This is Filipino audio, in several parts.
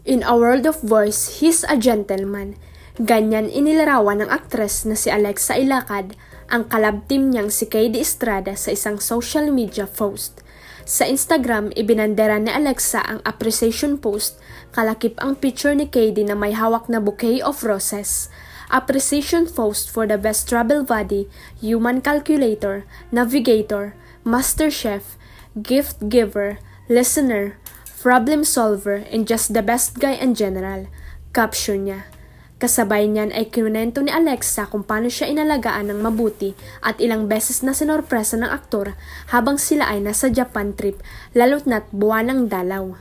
In a world of voice, he's a gentleman. Ganyan inilarawan ng aktres na si Alexa Ilacad ang collab team niyang si KD Estrada sa isang social media post. Sa Instagram, ibinandera ni Alexa ang appreciation post, kalakip ang picture ni KD na may hawak na bouquet of roses. Appreciation post for the best travel buddy, human calculator, navigator, master chef, gift giver, listener, problem solver, and just the best guy in general. Caption niya. Kasabay niyan ay kinunento ni Alexa kung paano siya inalagaan ng mabuti at ilang beses na sinorpresa ng aktor habang sila ay nasa Japan trip, lalo't na't buwan ng dalaw.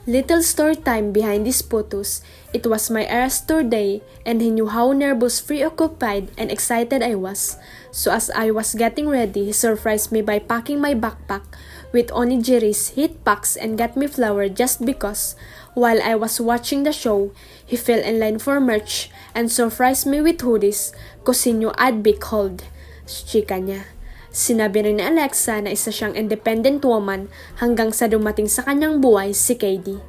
Little story time behind these photos. It was my Eras Tour day and he knew how nervous, preoccupied, and excited I was. So as I was getting ready, he surprised me by packing my backpack with onigiris, heat packs, and got me flower just because while I was watching the show, he fell in line for merch and surprised me with hoodies cause he knew I'd be cold. Chika niya. Sinabi rin ni Alexa na isa siyang independent woman hanggang sa dumating sa kanyang buhay si KD.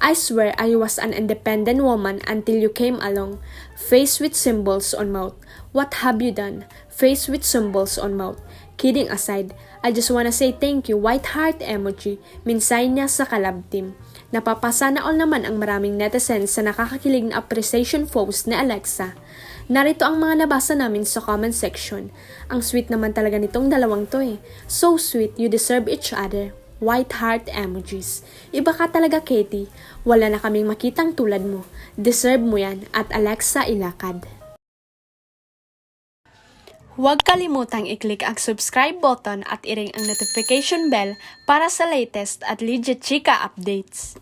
I swear I was an independent woman until you came along. Face with symbols on mouth. What have you done? Face with symbols on mouth. Kidding aside, I just wanna say thank you, white heart emoji, minsay niya sa collab team. Napapasana all naman ang maraming netizens sa nakakakilig na appreciation post ni Alexa. Narito ang mga nabasa namin sa comment section. Ang sweet naman talaga nitong dalawang to eh. So sweet, you deserve each other. White heart emojis. Iba ka talaga, Katie. Wala na kaming makitang tulad mo. Deserve mo yan at Alexa Ilacad. Huwag kalimutang i-click ang subscribe button at i-ring ang notification bell para sa latest at legit chika updates.